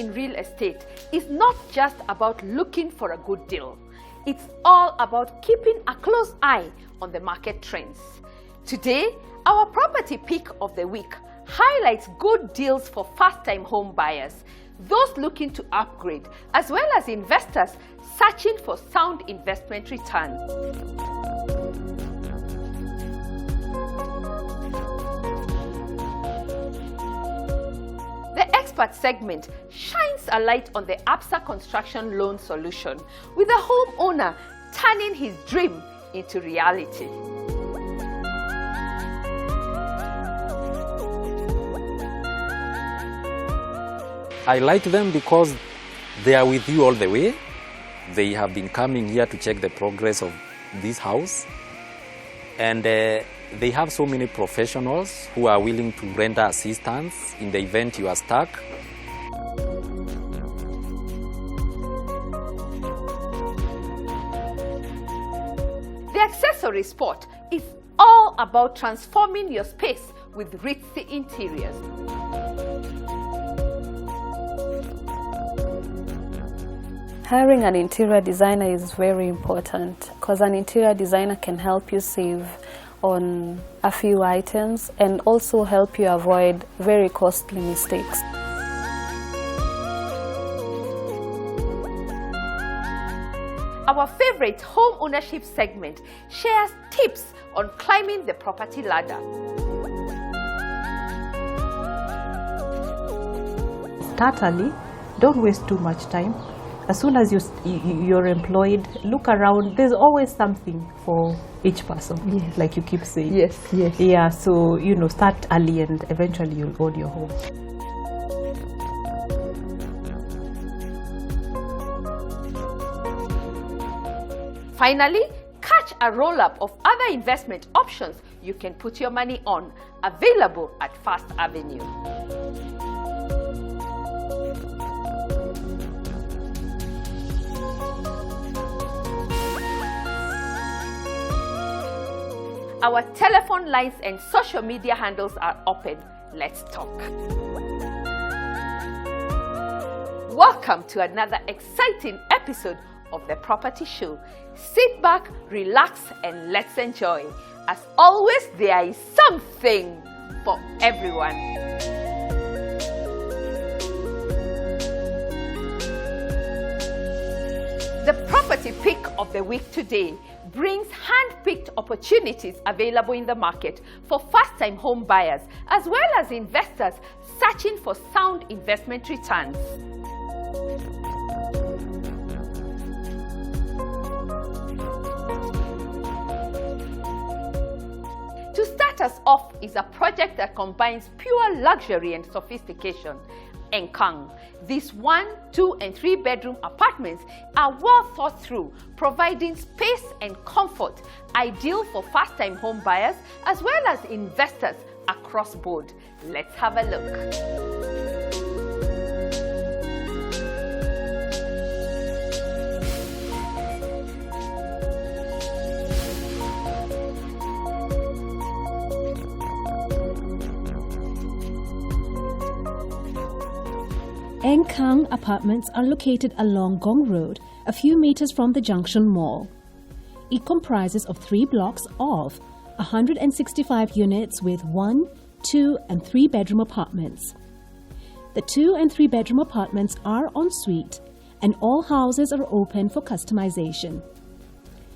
in real estate is not just about looking for a good deal. It's all about keeping a close eye on the market trends. Today, our property pick of the week highlights good deals for first-time home buyers, those looking to upgrade, as well as investors searching for sound investment returns. The expert segment shines a light on the ABSA construction loan solution, with a homeowner turning his dream into reality. I like them because they are with you all the way. They have been coming here to check the progress of this house. And they have so many professionals who are willing to render assistance in the event you are stuck. The accessory spot is all about transforming your space with ritzy interiors. Hiring an interior designer is very important because an interior designer can help you save on a few items and also help you avoid very costly mistakes. Our favorite home ownership segment shares tips on climbing the property ladder. Start early, don't waste too much time. As soon as you're employed, look around. There's always something for each person, yes. Like you keep saying. Yes, yes. Yeah, so, start early and eventually you'll own your home. Finally, catch a roll-up of other investment options you can put your money on, available at First Avenue. Our telephone lines and social media handles are open. Let's talk. Welcome to another exciting episode of The Property Show. Sit back, relax, and let's enjoy. As always, there is something for everyone. The property pick of the week today brings hand-picked opportunities available in the market for first-time home buyers as well as investors searching for sound investment returns. To start us off is a project that combines pure luxury and sophistication. Encamp. These 1, 2, and 3 bedroom apartments are well thought through, providing space and comfort, ideal for first-time home buyers as well as investors across board. Let's have a look. Encamp apartments are located along Gong Road, a few meters from the Junction Mall. It comprises of 3 blocks of 165 units with 1, 2, and 3 bedroom apartments. The 2 and 3 bedroom apartments are en suite, and all houses are open for customization.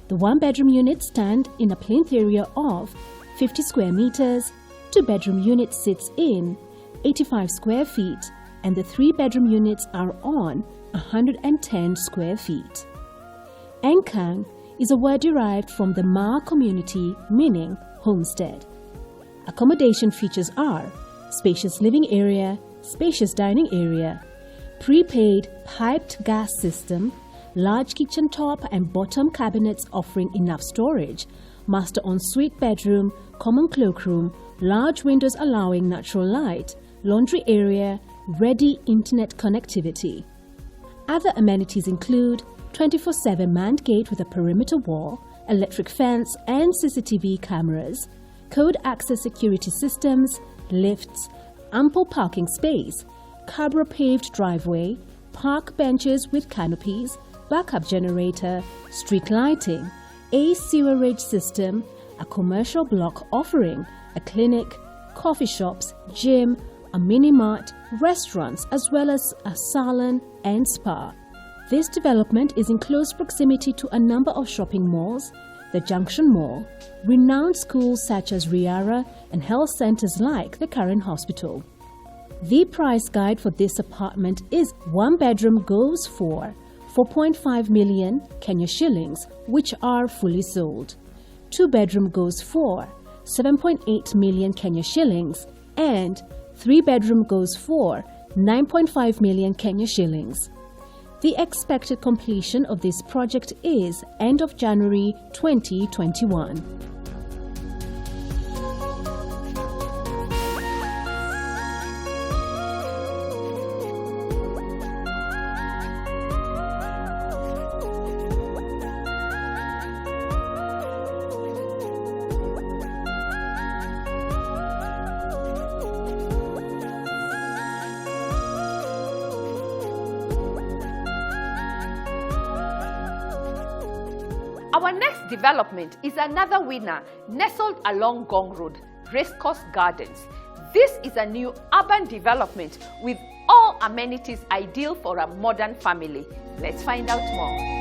The 1 bedroom units stand in a plinth area of 50 square meters, 2 bedroom unit sits in 85 square feet, and the 3 bedroom units are on 110 square feet. Encamp is a word derived from the Ma community meaning homestead. Accommodation features are spacious living area, spacious dining area, prepaid piped gas system, large kitchen top and bottom cabinets offering enough storage, master ensuite bedroom, common cloakroom, large windows allowing natural light, laundry area, ready internet connectivity. Other amenities include 24/7 manned gate with a perimeter wall, electric fence and CCTV cameras, code access security systems, lifts, ample parking space, Cabra paved driveway, park benches with canopies, backup generator, street lighting, a sewerage system, a commercial block offering a clinic, coffee shops, gym, a mini-mart, restaurants, as well as a salon and spa. This development is in close proximity to a number of shopping malls, the Junction Mall, renowned schools such as Riara, and health centers like the Karen Hospital. The price guide for this apartment is 1 bedroom goes for 4.5 million Kenya shillings, which are fully sold. 2 bedroom goes for 7.8 million Kenya shillings, and 3 bedroom goes for 9.5 million Kenya shillings. The expected completion of this project is end of January 2021. Our next development is another winner nestled along Gong Road, Racecourse Gardens. This is a new urban development with all amenities ideal for a modern family. Let's find out more.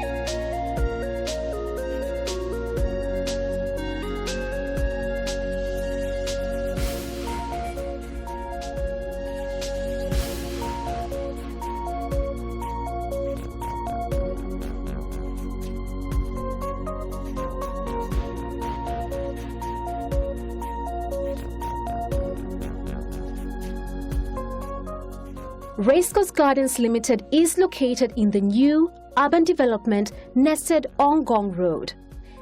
Racecourse Gardens Limited is located in the new urban development nested on Gong Road.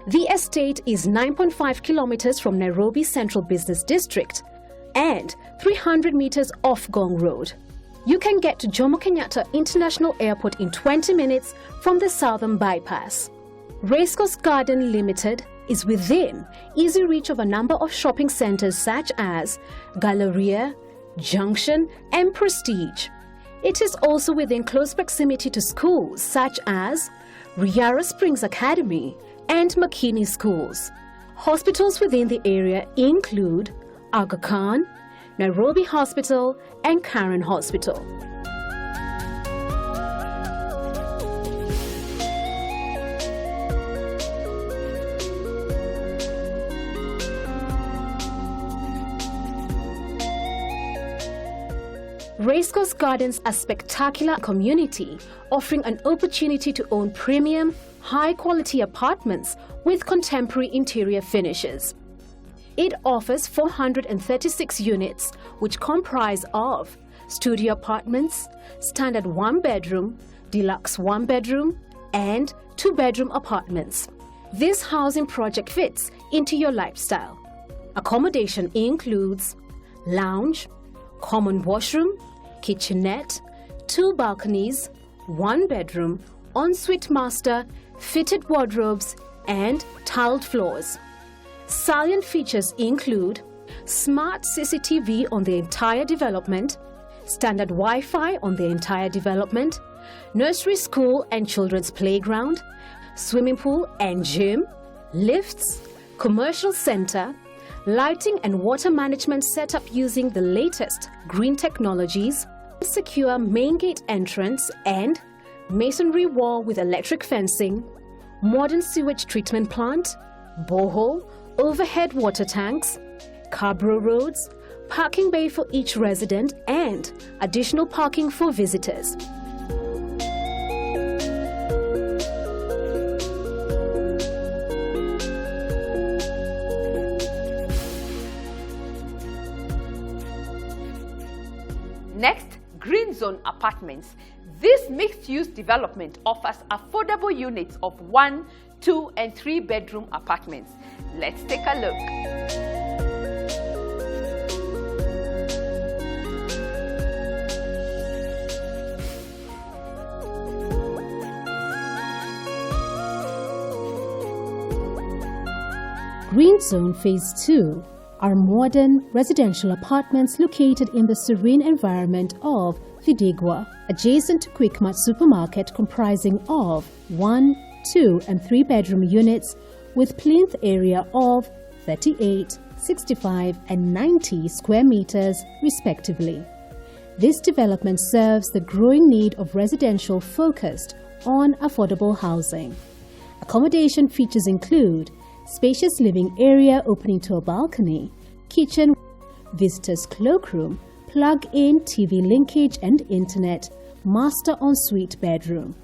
The estate is 9.5 kilometers from Nairobi Central Business District and 300 meters off Gong Road. You can get to Jomo Kenyatta International Airport in 20 minutes from the Southern Bypass. Racecourse Garden Limited is within easy reach of a number of shopping centers such as Galleria, Junction, and Prestige. It is also within close proximity to schools such as Riara Springs Academy and McKinney Schools. Hospitals within the area include Aga Khan, Nairobi Hospital, and Karen Hospital. Racecourse Gardens are a spectacular community offering an opportunity to own premium, high-quality apartments with contemporary interior finishes. It offers 436 units, which comprise of studio apartments, standard 1-bedroom, deluxe 1-bedroom, and 2-bedroom apartments. This housing project fits into your lifestyle. Accommodation includes lounge, common washroom, kitchenette, 2 balconies, 1 bedroom, ensuite master, fitted wardrobes, and tiled floors. Salient features include smart CCTV on the entire development, standard Wi-Fi on the entire development, nursery school and children's playground, swimming pool and gym, lifts, commercial center, lighting and water management set up using the latest green technologies, secure main gate entrance and masonry wall with electric fencing, modern sewage treatment plant, borehole, overhead water tanks, cabro roads, parking bay for each resident, and additional parking for visitors. Next, Green Zone Apartments. This mixed-use development offers affordable units of 1, 2, and 3-bedroom apartments. Let's take a look. Green Zone Phase 2 are modern residential apartments located in the serene environment of Vidigua, adjacent to Quickmart supermarket, comprising of 1, 2 and 3 bedroom units with plinth area of 38, 65 and 90 square meters respectively. This development serves the growing need of residential focused on affordable housing. Accommodation features include spacious living area opening to a balcony, kitchen, visitor's cloakroom, plug-in TV linkage and internet, master ensuite bedroom.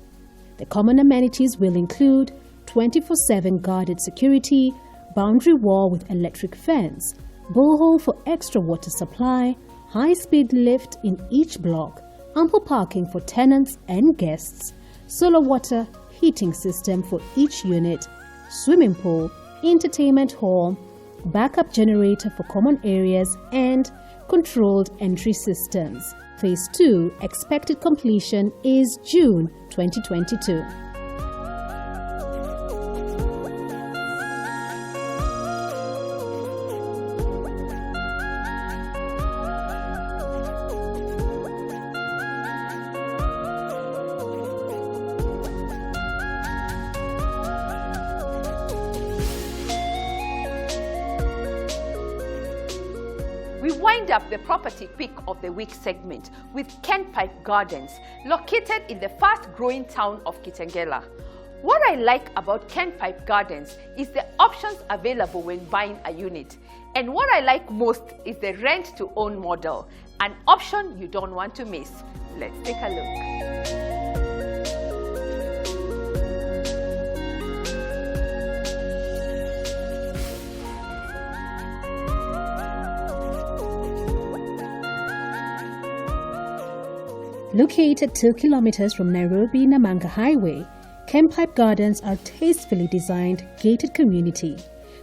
The common amenities will include 24/7 guarded security, boundary wall with electric fence, borehole for extra water supply, high-speed lift in each block, ample parking for tenants and guests, solar water heating system for each unit, swimming pool, entertainment hall, backup generator for common areas, and controlled entry systems. Phase 2 expected completion is June 2022. We wind up the property pick of the week segment with Kenpipe Gardens, located in the fast-growing town of Kitengela. What I like about Kenpipe Gardens is the options available when buying a unit. And what I like most is the rent-to-own model, an option you don't want to miss. Let's take a look. Located 2 kilometers from Nairobi-Namanga Highway, Kenpipe Gardens are tastefully designed gated community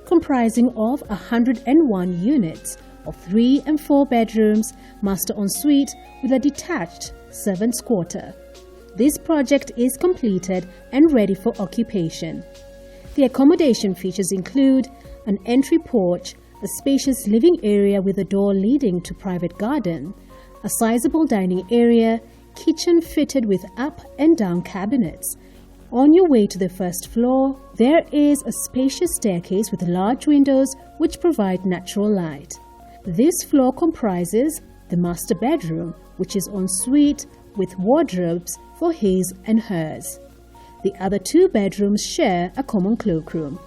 comprising of 101 units of 3 and 4 bedrooms, master ensuite with a detached servants' quarter. This project is completed and ready for occupation. The accommodation features include an entry porch, a spacious living area with a door leading to private garden, a sizable dining area, kitchen fitted with up and down cabinets. On your way to the first floor, there is a spacious staircase with large windows which provide natural light. This floor comprises the master bedroom, which is en suite with wardrobes for his and hers. The other 2 bedrooms share a common cloakroom.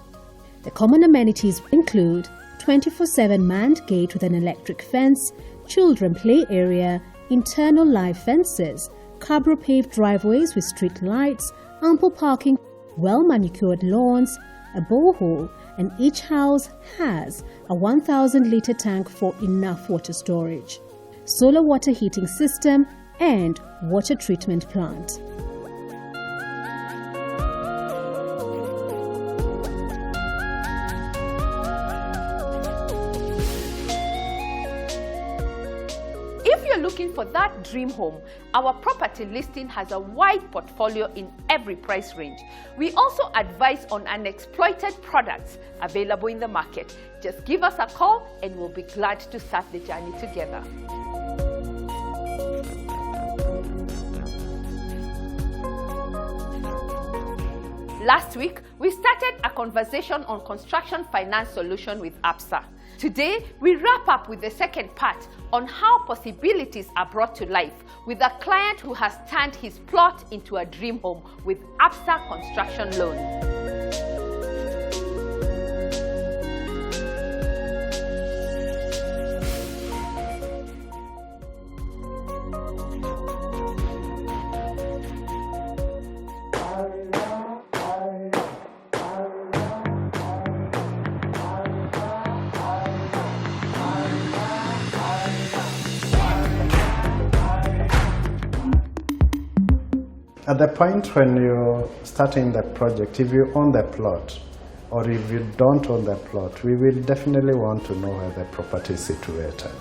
The common amenities include 24/7 manned gate with an electric fence, children play area, internal live fences, cabro paved driveways with street lights, ample parking, well-manicured lawns, a borehole, and each house has a 1,000-litre tank for enough water storage, solar water heating system, and water treatment plant. If you're looking for that dream home, our property listing has a wide portfolio in every price range. We also advise on unexploited products available in the market. Just give us a call and we'll be glad to start the journey together. Last week, we started a conversation on construction finance solution with ABSA. Today, we wrap up with the second part on how possibilities are brought to life with a client who has turned his plot into a dream home with ABSA Construction Loan. At the point when you're starting the project, if you own the plot or if you don't own the plot, we will definitely want to know where the property is situated.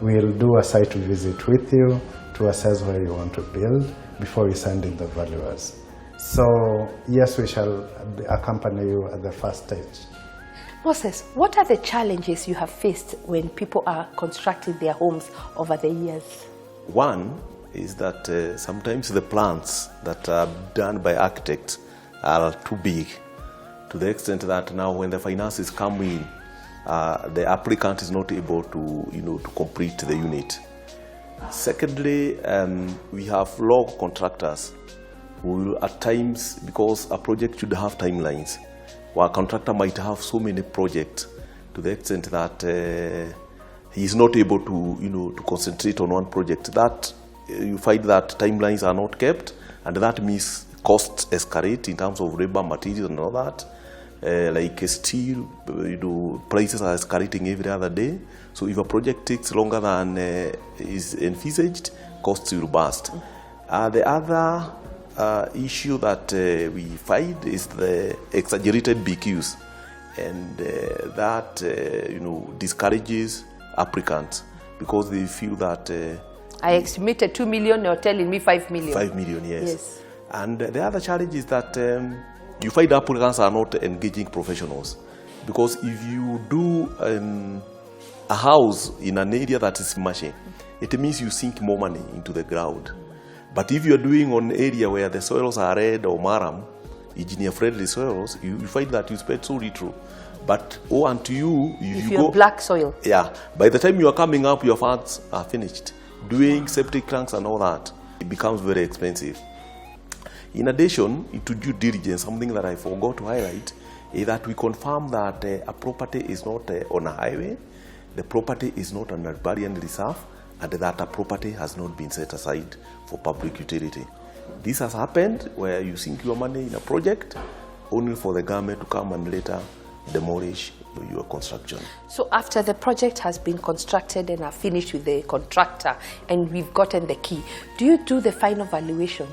We'll do a site visit with you to assess where you want to build before we send in the valuers. So yes, we shall accompany you at the first stage. Moses, what are the challenges you have faced when people are constructing their homes over the years? One is that sometimes the plans that are done by architects are too big, to the extent that now when the finances come in, the applicant is not able to, to complete the unit. Secondly, we have log contractors who will at times, because a project should have timelines, where a contractor might have so many projects to the extent that he is not able to, to concentrate on one project. That you find that timelines are not kept, and that means costs escalate in terms of labor, materials, and all that. Like steel, prices are escalating every other day. So if a project takes longer than is envisaged, costs will burst. The other issue that we find is the exaggerated BQs, and that discourages applicants because they feel that I estimated 2 million, you're telling me 5 million. 5 million, yes. And the other challenge is that you find applicants are not engaging professionals, because if you do a house in an area that is marshy, it means you sink more money into the ground. But if you're doing on an area where the soils are red or marram, engineer-friendly soils, you find that you spend so little. But unto you, if you go black soil. Yeah, by the time you are coming up, your funds are finished. Doing septic tanks and all that, it becomes very expensive. In addition to due diligence, something that I forgot to highlight is that we confirm that a property is not on a highway, the property is not an riparian reserve, and that a property has not been set aside for public utility. This has happened where you sink your money in a project only for the government to come and later demolish your construction. So after the project has been constructed and are finished with the contractor and we've gotten the key, do you do the final valuation?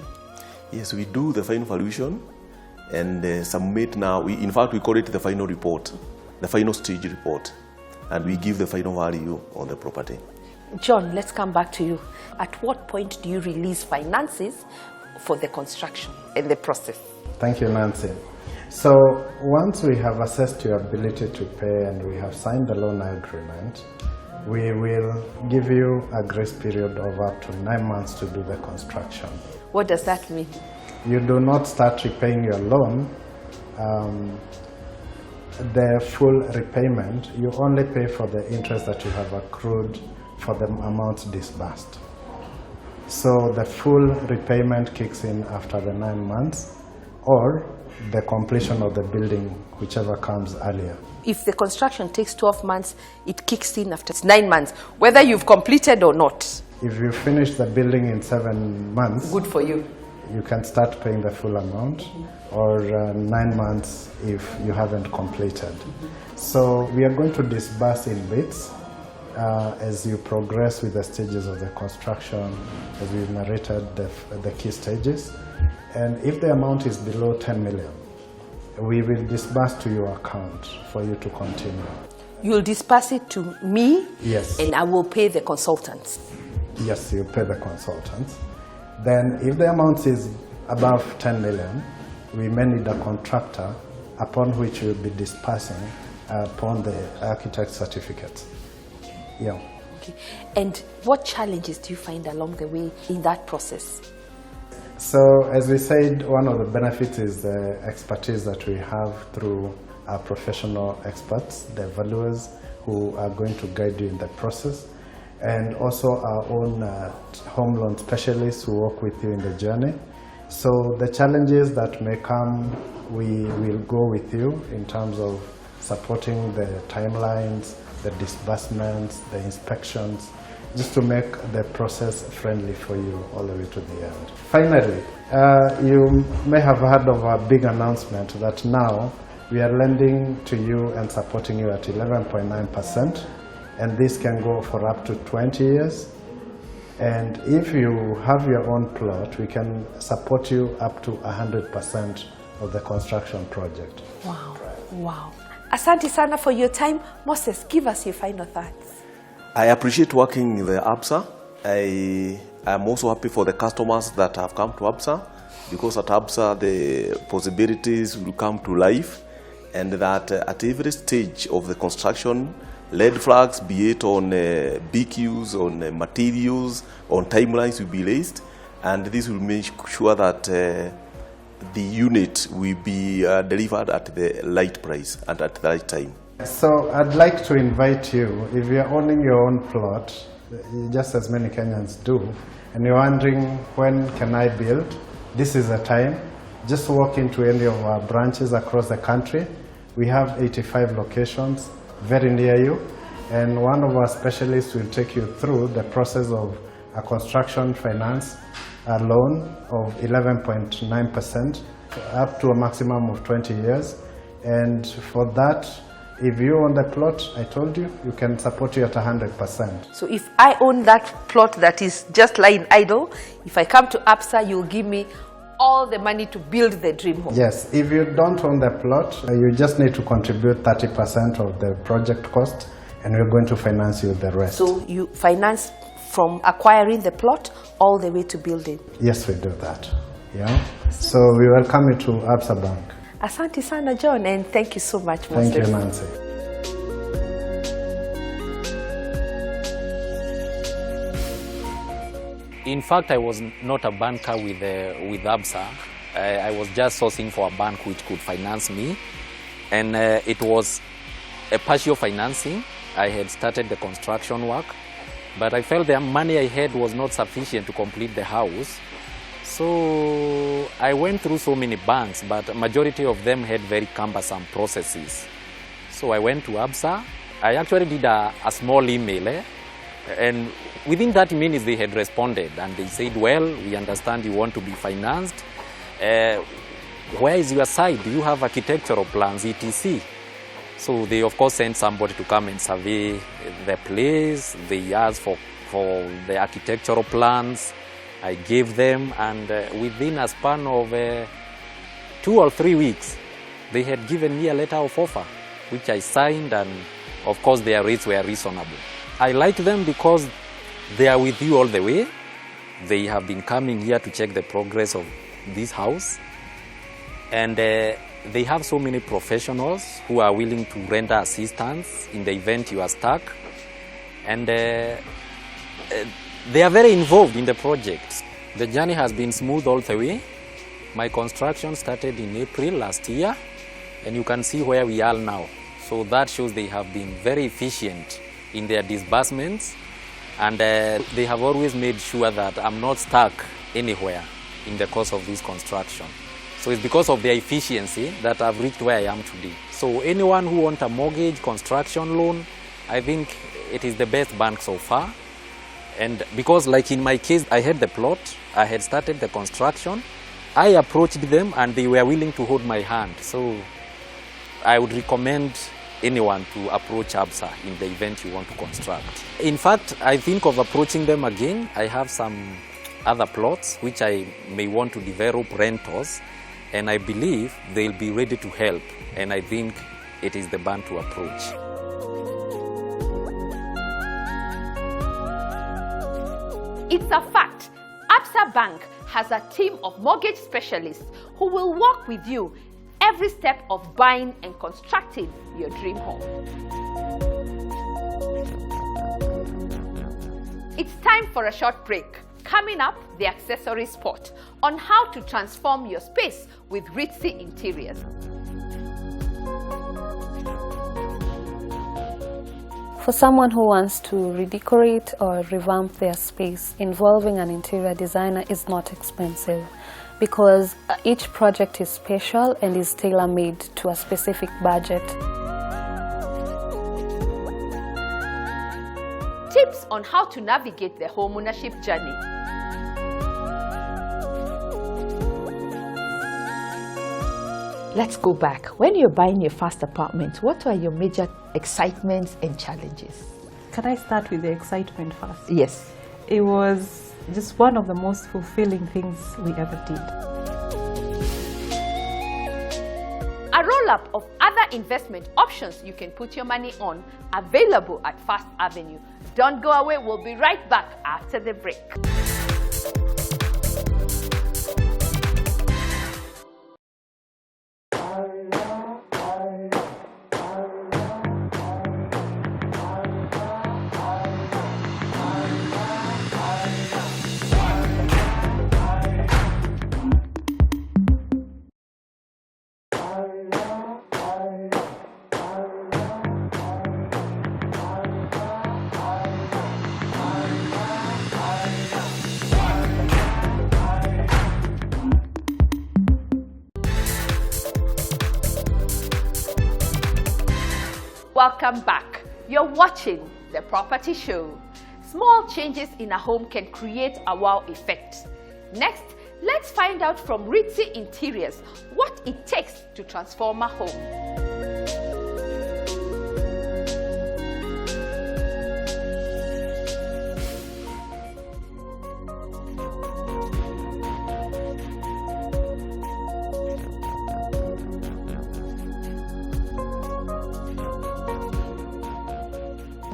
Yes, we do the final valuation and submit now. In fact, we call it the final report, the final stage report, and we give the final value on the property. John, let's come back to you. At what point do you release finances for the construction and the process? Thank you, Nancy. So once we have assessed your ability to pay and we have signed the loan agreement, we will give you a grace period of up to 9 months to do the construction. What does that mean? You do not start repaying your loan, the full repayment. You only pay for the interest that you have accrued for the amount disbursed. So the full repayment kicks in after the 9 months or the completion of the building, whichever comes earlier. If the construction takes 12 months, it kicks in after 9 months, whether you've completed or not. If you finish the building in 7 months, good for you. You can start paying the full amount, or 9 months if you haven't completed. So we are going to disburse in bits as you progress with the stages of the construction, as we've narrated the key stages. And if the amount is below 10 million, we will disburse to your account for you to continue. You'll disburse it to me? Yes. And I will pay the consultants? Yes, you pay the consultants. Then if the amount is above 10 million, we may need a contractor upon which we'll be disbursing upon the architect certificate. Yeah. Okay. And what challenges do you find along the way in that process? So as we said, one of the benefits is the expertise that we have through our professional experts, the valuers who are going to guide you in the process, and also our own home loan specialists who work with you in the journey. So the challenges that may come, we will go with you in terms of supporting the timelines, the disbursements, the inspections, just to make the process friendly for you all the way to the end. Finally, you may have heard of a big announcement that now we are lending to you and supporting you at 11.9%, and this can go for up to 20 years. And if you have your own plot, we can support you up to 100% of the construction project. Wow, wow. Asante sana for your time. Moses, give us your final thoughts. I appreciate working in the ABSA. I am also happy for the customers that have come to ABSA, because at ABSA the possibilities will come to life, and that at every stage of the construction, lead flags, be it on BQs, on materials, on timelines will be raised, and this will make sure that the unit will be delivered at the right price and at the right time. So I'd like to invite you, if you're owning your own plot, just as many Kenyans do, and you're wondering when can I build, this is the time. Just walk into any of our branches across the country. We have 85 locations very near you, and one of our specialists will take you through the process of a construction finance, a loan of 11.9% up to a maximum of 20 years. And for that, if you own the plot, I told you, you can support you at 100%. So if I own that plot that is just lying idle, if I come to ABSA, you'll give me all the money to build the dream home. Yes, if you don't own the plot, you just need to contribute 30% of the project cost, and we're going to finance you the rest. So you finance from acquiring the plot all the way to building? Yes, we do that. Yeah. So we welcome you to ABSA Bank. Asante sana, John, and thank you so much. Thank you, Nancy. In fact, I was not a banker with ABSA. I was just sourcing for a bank which could finance me. And it was a partial financing. I had started the construction work, but I felt the money I had was not sufficient to complete the house. So I went through so many banks, but a majority of them had very cumbersome processes. So I went to ABSA. I actually did a small email, and within 30 minutes they had responded, and they said, well, we understand you want to be financed. Where is your site? Do you have architectural plans, etc.? So they of course sent somebody to come and survey the place. They asked for the architectural plans. I gave them, and within a span of 2 or 3 weeks, they had given me a letter of offer, which I signed, and of course their rates were reasonable. I like them because they are with you all the way. They have been coming here to check the progress of this house, and they have so many professionals who are willing to render assistance in the event you are stuck, and they are very involved in the project. The journey has been smooth all the way. My construction started in April last year, and you can see where we are now. So that shows they have been very efficient in their disbursements, and they have always made sure that I'm not stuck anywhere in the course of this construction. So it's because of their efficiency that I've reached where I am today. So anyone who wants a mortgage, construction loan, I think it is the best bank so far. And because like in my case, I had the plot, I had started the construction, I approached them and they were willing to hold my hand. So I would recommend anyone to approach ABSA in the event you want to construct. In fact, I think of approaching them again. I have some other plots which I may want to develop rentals, and I believe they'll be ready to help, and I think it is the bank to approach. It's a fact. ABSA Bank has a team of mortgage specialists who will work with you every step of buying and constructing your dream home. It's time for a short break. Coming up, the accessory spot on how to transform your space with ritzy interiors. For someone who wants to redecorate or revamp their space, involving an interior designer is not expensive, because each project is special and is tailor-made to a specific budget. Tips on how to navigate the homeownership journey. Let's go back. When you're buying your first apartment, what were your major excitements and challenges? Can I start with the excitement first? Yes. It was just one of the most fulfilling things we ever did. A roll-up of other investment options you can put your money on, available at First Avenue. Don't go away, we'll be right back after the break. Welcome back. You're watching The Property Show. Small changes in a home can create a wow effect. Next, let's find out from Ritzy Interiors what it takes to transform a home.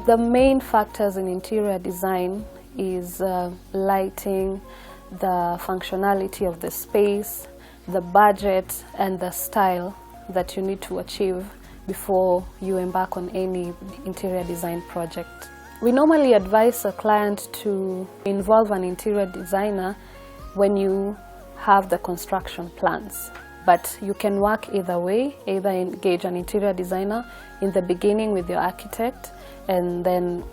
The main factors in interior design is lighting, the functionality of the space, the budget, and the style that you need to achieve before you embark on any interior design project. We normally advise a client to involve an interior designer when you have the construction plans. But you can work either way, either engage an interior designer in the beginning with your architect, and then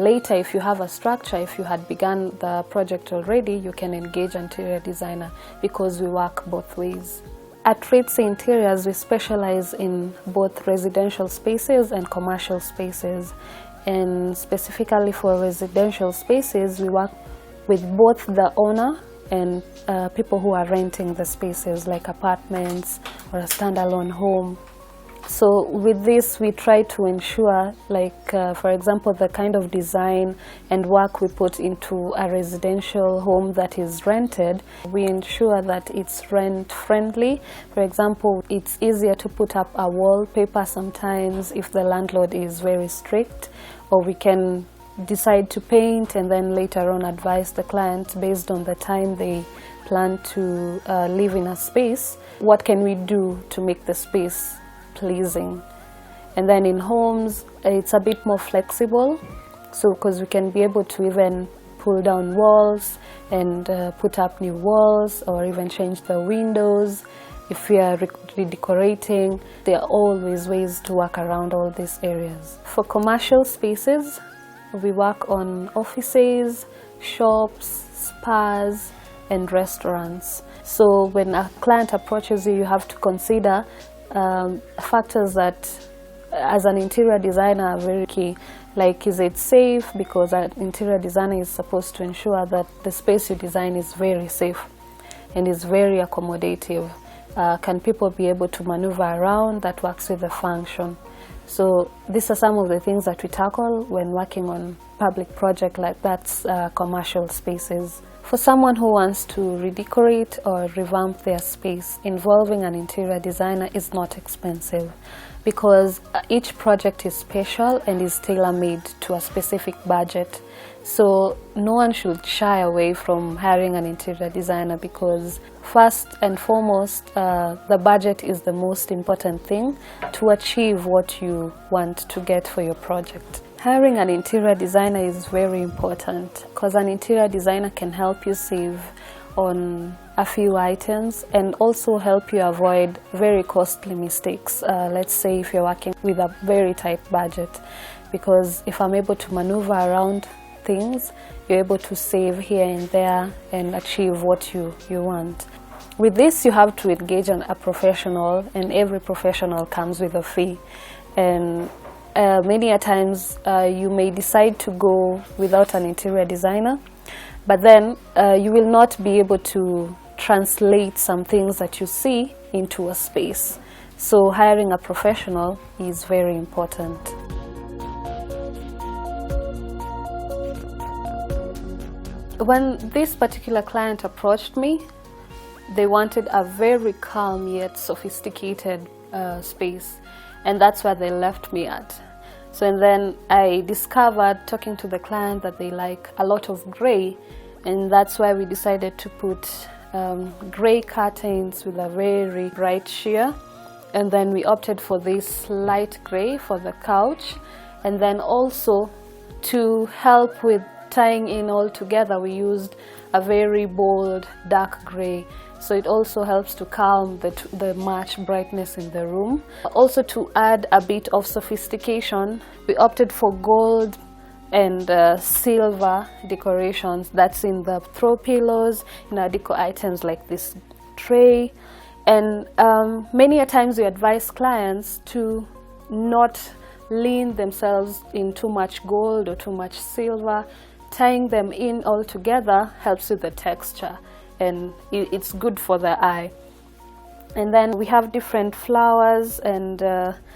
later, if you have a structure, if you had begun the project already, you can engage an interior designer, because we work both ways. At Ritzy Interiors, we specialize in both residential spaces and commercial spaces. And specifically for residential spaces, we work with both the owner and people who are renting the spaces, like apartments or a standalone home. So with this, we try to ensure, like for example, the kind of design and work we put into a residential home that is rented, we ensure that it's rent friendly. For example, it's easier to put up a wallpaper sometimes if the landlord is very strict, or we can decide to paint and then later on advise the client based on the time they plan to live in a space, what can we do to make the space pleasing. And then in homes, it's a bit more flexible, so because we can be able to even pull down walls and put up new walls, or even change the windows. If we are redecorating, there are always ways to work around all these areas. For commercial spaces, we work on offices, shops, spas, and restaurants. So when a client approaches you, you have to consider factors that, as an interior designer, are very key. Like, is it safe? Because an interior designer is supposed to ensure that the space you design is very safe and is very accommodative. Can people be able to maneuver around? That works with the function. So these are some of the things that we tackle when working on public project like that's commercial spaces. For someone who wants to redecorate or revamp their space, involving an interior designer is not expensive, because each project is special and is tailor-made to a specific budget. So no one should shy away from hiring an interior designer, because first and foremost, the budget is the most important thing to achieve what you want to get for your project. Hiring an interior designer is very important, because an interior designer can help you save on a few items and also help you avoid very costly mistakes. Let's say if you're working with a very tight budget, because if I'm able to maneuver around things, you're able to save here and there and achieve what you want. With this, you have to engage a professional, and every professional comes with a fee. And many a times you may decide to go without an interior designer, but then you will not be able to translate some things that you see into a space. So hiring a professional is very important. When this particular client approached me, they wanted a very calm yet sophisticated space, and that's where they left me at. So, and then I discovered, talking to the client, that they like a lot of gray, and that's why we decided to put gray curtains with a very bright sheer. And then we opted for this light gray for the couch, and then also to help with tying in all together, we used a very bold dark gray. So it also helps to calm the much brightness in the room. Also, to add a bit of sophistication, we opted for gold and silver decorations. That's in the throw pillows, in our deco items like this tray. And many a times we advise clients to not lean themselves in too much gold or too much silver. Tying them in all together helps with the texture, and it's good for the eye. And then we have different flowers and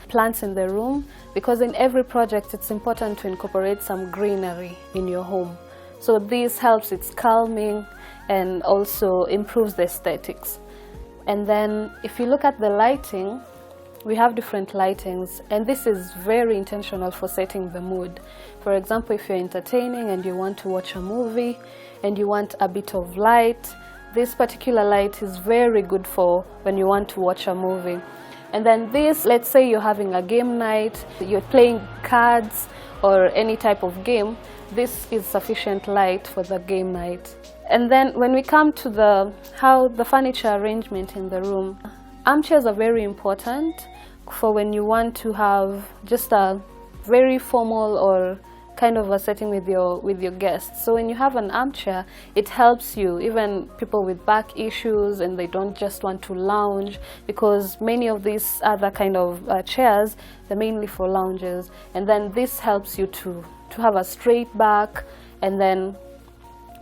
plants in the room, because in every project it's important to incorporate some greenery in your home. So this helps, it's calming and also improves the aesthetics. And then if you look at the lighting, we have different lightings, and this is very intentional for setting the mood. For example, if you're entertaining and you want to watch a movie and you want a bit of light, this particular light is very good for when you want to watch a movie. And then this, let's say you're having a game night, you're playing cards or any type of game, this is sufficient light for the game night. And then when we come to how the furniture arrangement in the room, armchairs are very important for when you want to have just a very formal or kind of a setting with your guests. So when you have an armchair, it helps you, even people with back issues and they don't just want to lounge, because many of these other kind of chairs, they're mainly for lounges. And then this helps you to have a straight back, and then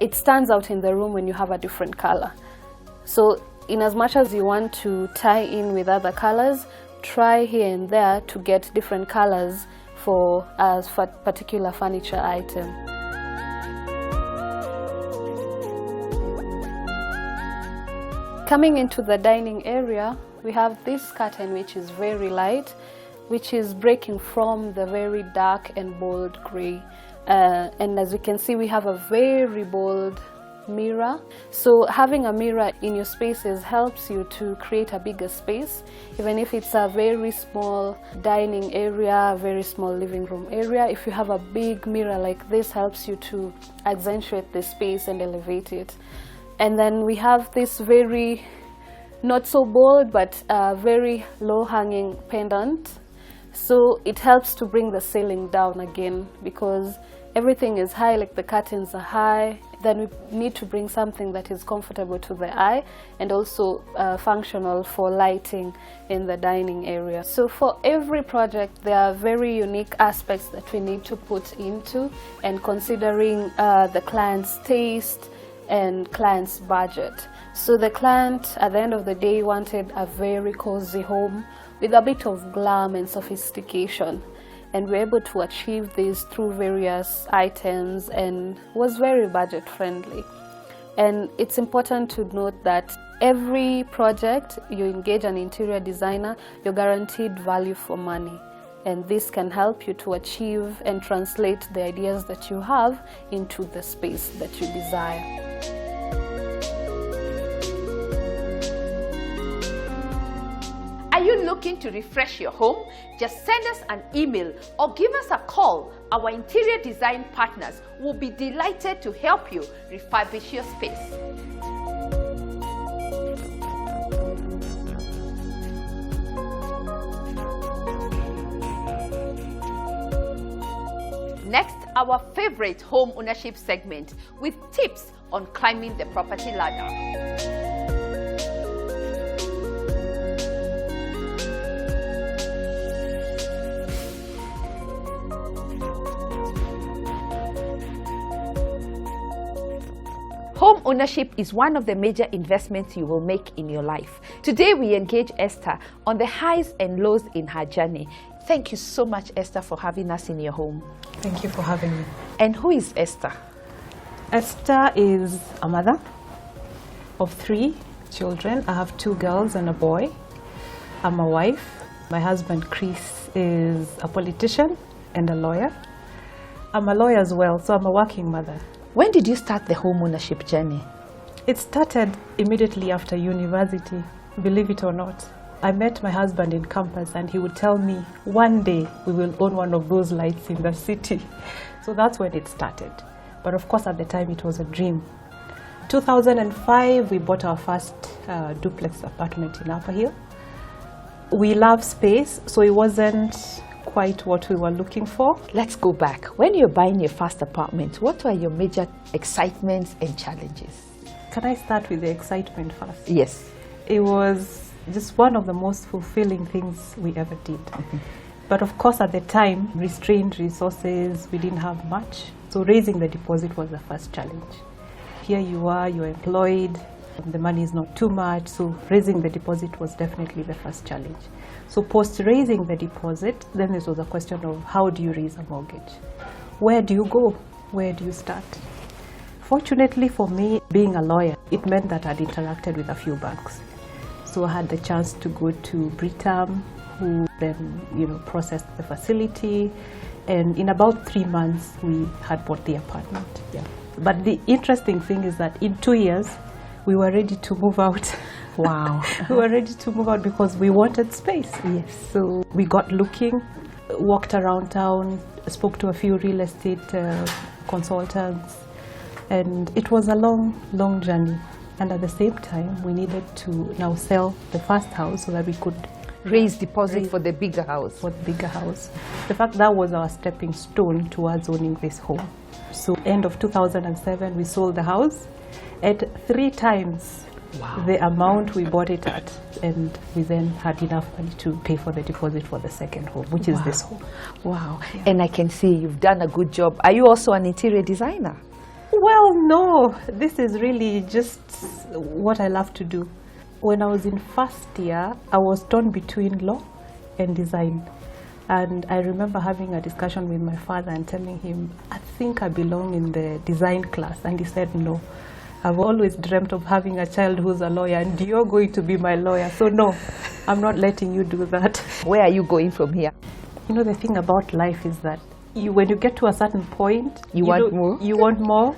it stands out in the room when you have a different color. So in as much as you want to tie in with other colors, try here and there to get different colors for a particular furniture item. Coming into the dining area, we have this curtain which is very light, which is breaking from the very dark and bold grey. And as you can see, we have a very bold mirror. So having a mirror in your spaces helps you to create a bigger space, even if it's a very small dining area, a very small living room area. If you have a big mirror like this, helps you to accentuate the space and elevate it. And then we have this very, not so bold, but very low hanging pendant. So it helps to bring the ceiling down again, because everything is high, like the curtains are high. Then we need to bring something that is comfortable to the eye and also functional for lighting in the dining area. So for every project, there are very unique aspects that we need to put into, and considering the client's taste and client's budget. So the client, at the end of the day, wanted a very cozy home with a bit of glam and sophistication. And we're able to achieve this through various items and was very budget friendly. And it's important to note that every project you engage an interior designer, you're guaranteed value for money. And this can help you to achieve and translate the ideas that you have into the space that you desire. Are you looking to refresh your home? Just send us an email or give us a call. Our interior design partners will be delighted to help you refurbish your space. Next, our favorite home ownership segment with tips on climbing the property ladder. Home ownership is one of the major investments you will make in your life. Today we engage Esther on the highs and lows in her journey. Thank you so much, Esther, for having us in your home. Thank you for having me. And who is Esther? Esther is a mother of 3 children. I have 2 girls and a boy. I'm a wife. My husband, Chris, is a politician and a lawyer. I'm a lawyer as well, so I'm a working mother. When did you start the home ownership journey? It started immediately after university, believe it or not. I met my husband in campus and he would tell me, one day we will own one of those lights in the city. So that's when it started. But of course at the time it was a dream. 2005 we bought our first duplex apartment in Upper Hill. We love space, so it wasn't quite what we were looking for. Let's go back. When you're buying your first apartment, what were your major excitements and challenges? Can I start with the excitement first? Yes. It was just one of the most fulfilling things we ever did. But of course, at the time, restrained resources, we didn't have much. So raising the deposit was the first challenge. Here you are, you're employed, the money is not too much, so raising the deposit was definitely the first challenge. So post raising the deposit, then this was a question of how do you raise a mortgage? Where do you go? Where do you start? Fortunately for me, being a lawyer, it meant that I'd interacted with a few banks. So I had the chance to go to Britam, who then processed the facility, and in about 3 months we had bought the apartment. Yeah. But the interesting thing is that in 2 years we were ready to move out. Wow. We were ready to move out because we wanted space. Yes. So we got looking, walked around town, spoke to a few real estate consultants, and it was a long journey. And at the same time, we needed to now sell the first house so that we could Raise deposit for the bigger house. For the bigger house. In fact, that was our stepping stone towards owning this home. So end of 2007, we sold the house at 3 times the amount we bought it at, and we then had enough money to pay for the deposit for the second home, which is this home. Wow. Yeah. And I can see you've done a good job. Are you also an interior designer? Well, no. This is really just what I love to do. When I was in first year, I was torn between law and design. And I remember having a discussion with my father and telling him, I think I belong in the design class. And he said, no. I've always dreamt of having a child who's a lawyer, and you're going to be my lawyer. So no, I'm not letting you do that. Where are you going from here? The thing about life is that when you get to a certain point, you want more. You want more.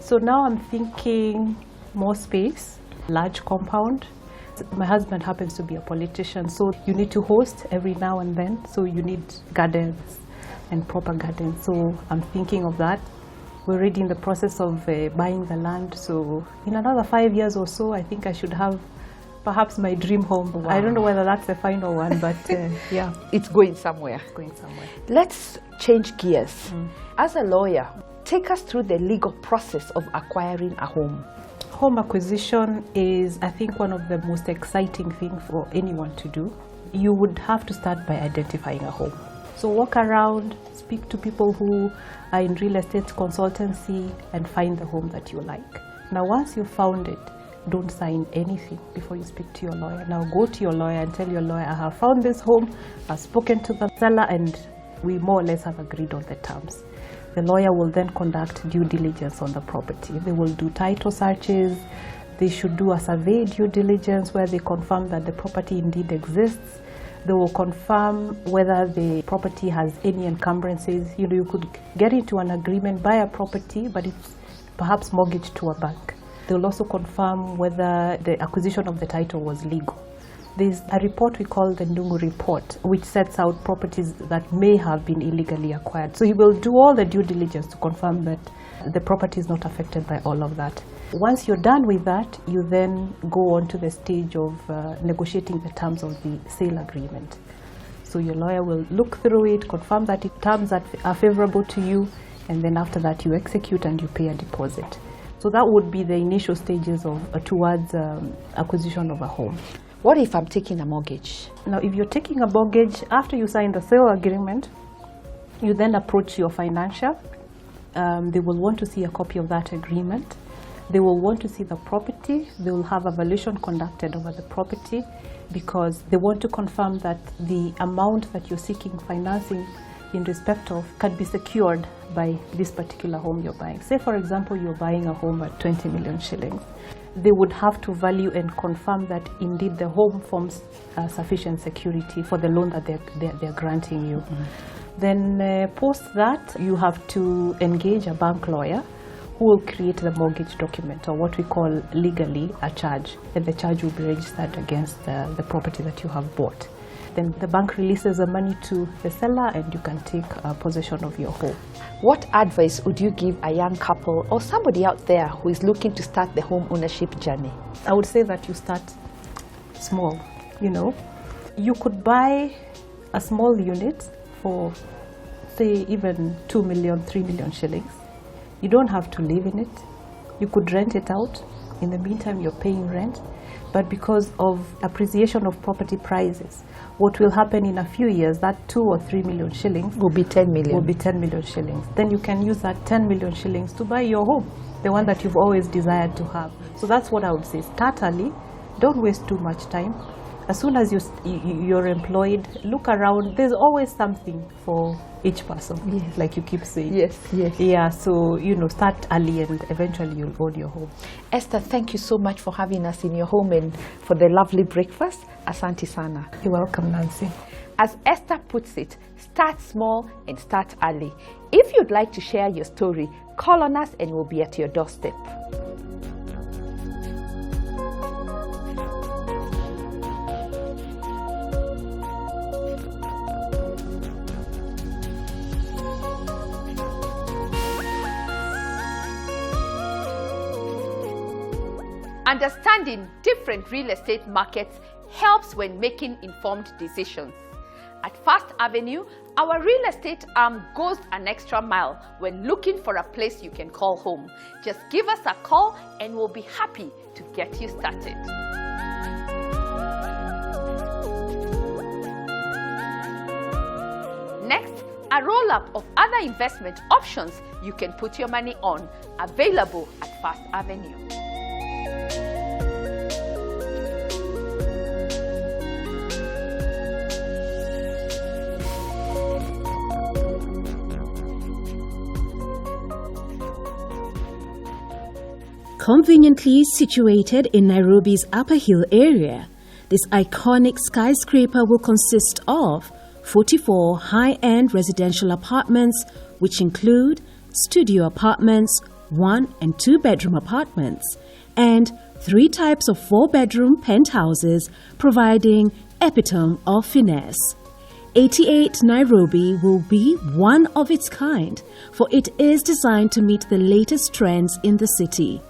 So now I'm thinking more space, large compound. My husband happens to be a politician, so you need to host every now and then. So you need gardens and proper gardens. So I'm thinking of that. We're already in the process of buying the land. So in another 5 years or so, I think I should have perhaps my dream home. Wow. I don't know whether that's the final one, but yeah. It's going somewhere. It's going somewhere. Let's change gears. As a lawyer, take us through the legal process of acquiring a home. Home acquisition is, I think, one of the most exciting things for anyone to do. You would have to start by identifying a home. So walk around, speak to people who are in real estate consultancy and find the home that you like. Now, once you've found it, don't sign anything before you speak to your lawyer. Now go to your lawyer and tell your lawyer, I have found this home, I've spoken to the seller, and we more or less have agreed on the terms. The lawyer will then conduct due diligence on the property. They will do title searches. They should do a survey due diligence where they confirm that the property indeed exists. They will confirm whether the property has any encumbrances. You could get into an agreement, buy a property, but it's perhaps mortgaged to a bank. They will also confirm whether the acquisition of the title was legal. There's a report we call the Ndungu report, which sets out properties that may have been illegally acquired. So he will do all the due diligence to confirm that the property is not affected by all of that. Once you're done with that, you then go on to the stage of negotiating the terms of the sale agreement. So your lawyer will look through it, confirm that the terms that are favorable to you, and then after that you execute and you pay a deposit. So that would be the initial stages of towards acquisition of a home. What if I'm taking a mortgage? Now, if you're taking a mortgage, after you sign the sale agreement, you then approach your financier. They will want to see a copy of that agreement. They will want to see the property. They will have a valuation conducted over the property because they want to confirm that the amount that you're seeking financing in respect of can be secured by this particular home you're buying. Say, for example, you're buying a home at 20 million shillings. They would have to value and confirm that indeed the home forms sufficient security for the loan that they're granting you. Then post that, you have to engage a bank lawyer who will create the mortgage document, or what we call legally a charge, and the charge will be registered against the property that you have bought. Then the bank releases the money to the seller and you can take possession of your home. What advice would you give a young couple or somebody out there who is looking to start the home ownership journey? I would say that you start small. You could buy a small unit for, say, even 2 million, 3 million shillings. You don't have to live in it. You could rent it out, In the meantime, you're paying rent. But because of appreciation of property prices, what will happen in a few years, that 2 or 3 million shillings Will be 10 million. will be 10 million shillings. Then you can use that 10 million shillings to buy your home, the one that you've always desired to have. So that's what I would say. Start early. Don't waste too much time. As soon as you're employed, look around. There's always something for each person, Yes. like you keep saying. Yes, yes. Yeah, so, start early and eventually you'll own your home. Esther, thank you so much for having us in your home and for the lovely breakfast. Asante sana. You're welcome, Nancy. As Esther puts it, start small and start early. If you'd like to share your story, call on us and we'll be at your doorstep. Understanding different real estate markets helps when making informed decisions. At First Avenue, our real estate arm goes an extra mile when looking for a place you can call home. Just give us a call and we'll be happy to get you started. Next, a roll-up of other investment options you can put your money on, available at First Avenue. Conveniently situated in Nairobi's Upper Hill area, this iconic skyscraper will consist of 44 high-end residential apartments, which include studio apartments, 1- and 2-bedroom apartments, and 3 types of 4-bedroom penthouses, providing epitome of finesse. 88 Nairobi will be one of its kind, for it is designed to meet the latest trends in the city.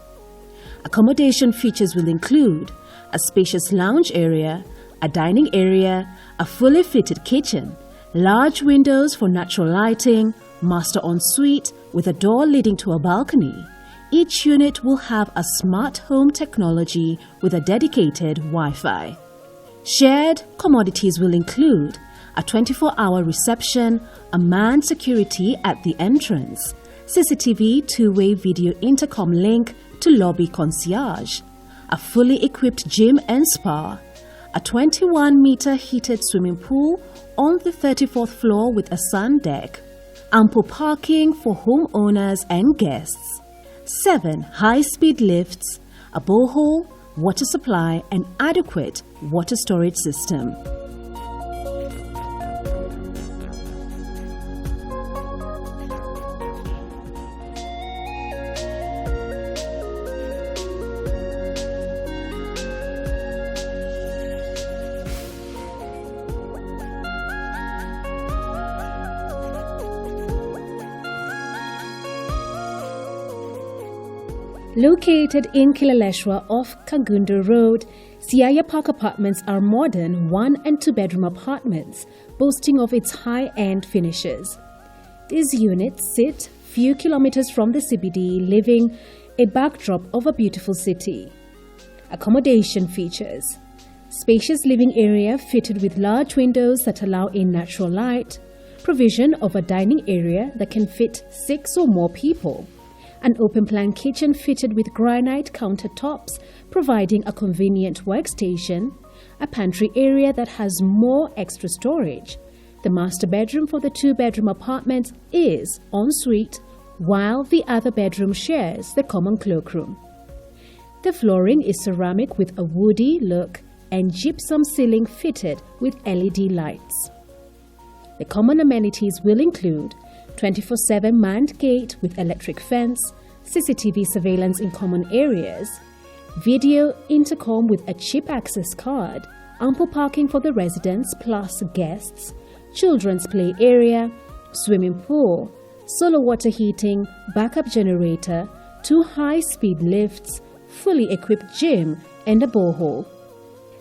Accommodation features will include a spacious lounge area, a dining area, a fully fitted kitchen, large windows for natural lighting, master ensuite with a door leading to a balcony. Each unit will have a smart home technology with a dedicated Wi-Fi. Shared commodities will include a 24-hour reception, a manned security at the entrance, CCTV two-way video intercom link to lobby concierge, a fully equipped gym and spa, a 21-meter heated swimming pool on the 34th floor with a sun deck, ample parking for homeowners and guests, 7 high-speed lifts, a borehole, water supply, and adequate water storage system. Located in Kilaleshwa off Kangundo Road, Siaya Park Apartments are modern 1- and 2-bedroom apartments, boasting of its high-end finishes. These units sit few kilometers from the CBD, leaving a backdrop of a beautiful city. Accommodation features: spacious living area fitted with large windows that allow in natural light, provision of a dining area that can fit 6 or more people, an open-plan kitchen fitted with granite countertops, providing a convenient workstation, a pantry area that has more extra storage. The master bedroom for the 2-bedroom apartment is en suite, while the other bedroom shares the common cloakroom. The flooring is ceramic with a woody look and gypsum ceiling fitted with LED lights. The common amenities will include 24/7 manned gate with electric fence, CCTV surveillance in common areas, video intercom with a chip access card, ample parking for the residents plus guests, children's play area, swimming pool, solar water heating, backup generator, 2 high-speed lifts, fully equipped gym, and a borehole.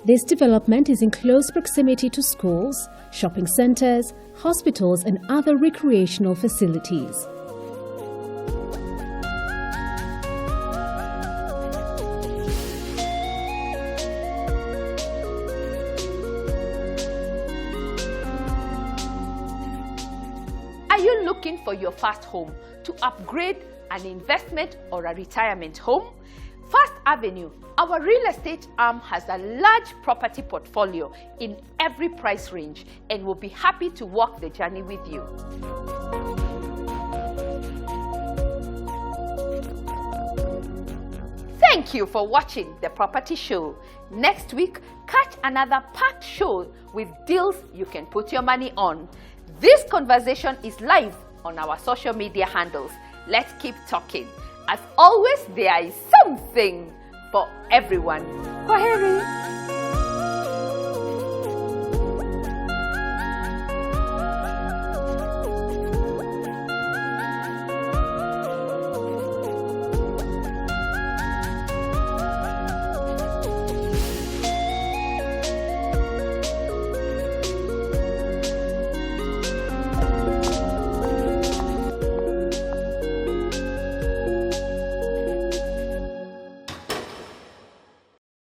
This development is in close proximity to schools, shopping centers, hospitals, and other recreational facilities. looking for your first home to upgrade an investment or a retirement home? First Avenue, our real estate arm, has a large property portfolio in every price range and will be happy to walk the journey with you. Thank you for watching The Property Show. Next week, catch another packed show with deals you can put your money on. This conversation is live on our social media handles. Let's keep talking. As always, there is something for everyone. Kwaheri.